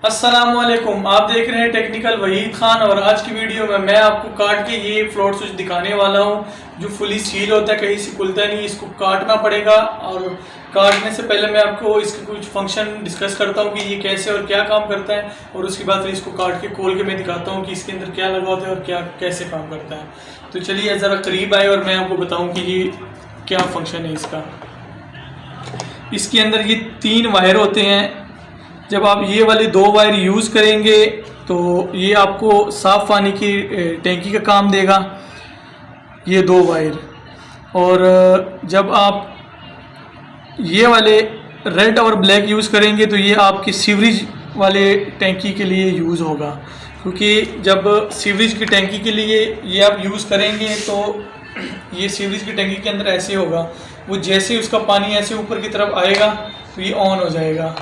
अस्सलामुअलैकुम, आप देख रहे हैं टेक्निकल वहीद खान। और आज की वीडियो में मैं आपको काट के ये फ्लोट स्विच दिखाने वाला हूँ जो फुली सील होता है, कहीं से खुलता नहीं। इसको काटना पड़ेगा और काटने से पहले मैं आपको इसके कुछ फंक्शन डिस्कस करता हूँ कि ये कैसे और क्या काम करता है, और उसके बाद फिर इसको काट के खोल के मैं दिखाता हूँ कि इसके अंदर क्या लगा होता है और क्या कैसे काम करता है। तो चलिए ज़रा करीब आए और मैं आपको बताऊँ कि ये क्या फंक्शन है इसका। इसके अंदर ये 3 वायर होते हैं। जब आप ये वाले 2 वायर यूज़ करेंगे तो ये आपको साफ़ पानी की टैंकी का काम देगा, ये 2 वायर। और जब आप ये वाले रेड और ब्लैक यूज़ करेंगे तो ये आपकी सीवरेज वाले टैंकी के लिए यूज़ होगा, क्योंकि जब सीवरेज की टैंकी के लिए ये आप यूज़ करेंगे तो ये सीवरेज की टैंकी के अंदर ऐसे होगा, वो जैसे ही उसका पानी ऐसे ऊपर की तरफ आएगा तो ये ऑन हो जाएगा।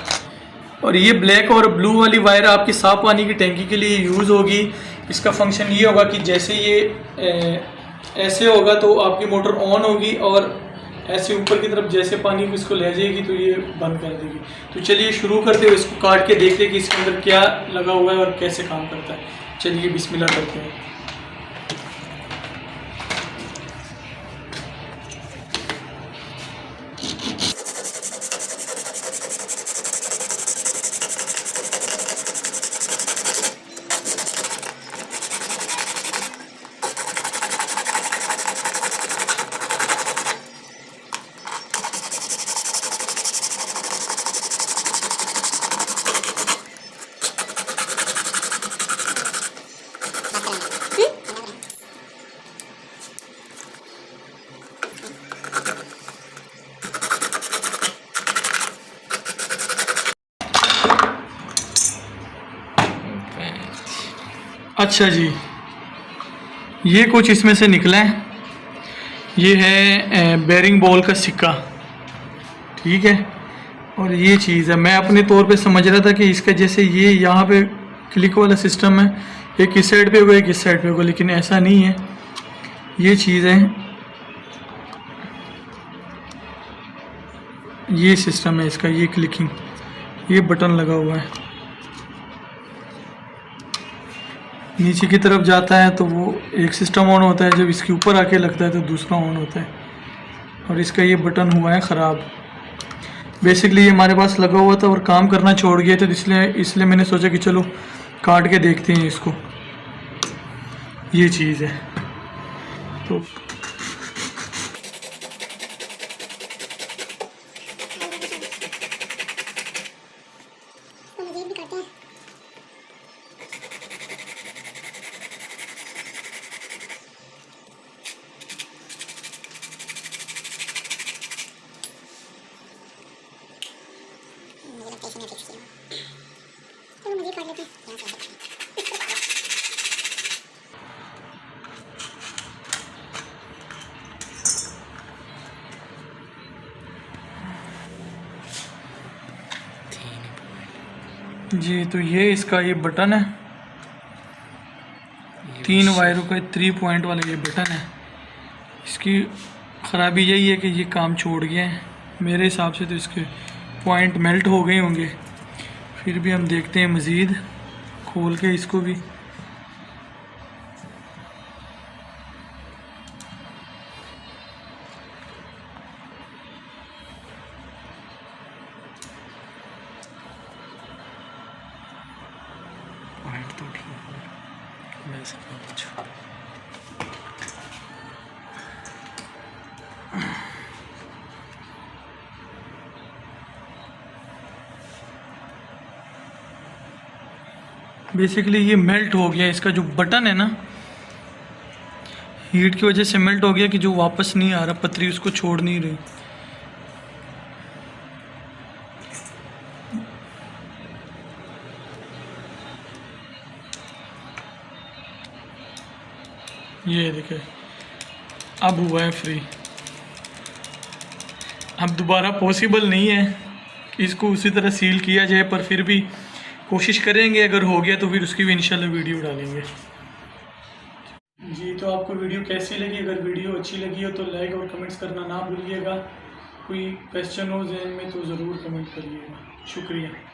और ये ब्लैक और ब्लू वाली वायर आपकी साफ़ पानी की टैंकी के लिए यूज़ होगी। इसका फंक्शन ये होगा कि जैसे ये ऐसे होगा तो आपकी मोटर ऑन होगी, और ऐसे ऊपर की तरफ जैसे पानी को इसको ले जाएगी तो ये बंद कर देगी। तो चलिए शुरू करते हुए इसको काट के देखते हैं कि इसके अंदर क्या लगा हुआ है और कैसे काम करता है। चलिए बिस्मिल्लाह करते हैं। अच्छा जी, ये कुछ इसमें से निकला है। ये है बेरिंग बॉल का सिक्का, ठीक है। और ये चीज़ है, मैं अपने तौर पे समझ रहा था कि इसका जैसे ये यहाँ पे क्लिक वाला सिस्टम है, एक इस साइड पे होगा एक इस साइड पे होगा, लेकिन ऐसा नहीं है। ये चीज़ है, ये सिस्टम है इसका, ये क्लिकिंग, ये बटन लगा हुआ है। नीचे की तरफ जाता है तो वो एक सिस्टम ऑन होता है, जब इसके ऊपर आके लगता है तो दूसरा ऑन होता है। और इसका ये बटन हुआ है ख़राब। बेसिकली ये हमारे पास लगा हुआ था और काम करना छोड़ गया था, इसलिए मैंने सोचा कि चलो काट के देखते हैं इसको। ये चीज़ है तो जी, तो ये इसका ये बटन है, 3 वायरों का 3 पॉइंट वाला ये बटन है। इसकी ख़राबी यही है कि ये काम छोड़ गया है। मेरे हिसाब से तो इसके पॉइंट मेल्ट हो गए होंगे। फिर भी हम देखते हैं मज़ीद खोल के इसको भी। पॉइंट तो ठीक है, मैं इसका कुछ बेसिकली ये मेल्ट हो गया। इसका जो बटन है ना, हीट की वजह से मेल्ट हो गया कि जो वापस नहीं आ रहा, पतरी उसको छोड़ नहीं रही। ये देखिए अब हुआ है फ्री। अब दोबारा पॉसिबल नहीं है कि इसको उसी तरह सील किया जाए, पर फिर भी कोशिश करेंगे। अगर हो गया तो फिर उसकी भी इंशाल्लाह वीडियो डालेंगे। जी, तो आपको वीडियो कैसी लगी? अगर वीडियो अच्छी लगी हो तो लाइक और कमेंट्स करना ना भूलिएगा। कोई क्वेश्चन हो जहन में तो ज़रूर कमेंट करिएगा। शुक्रिया।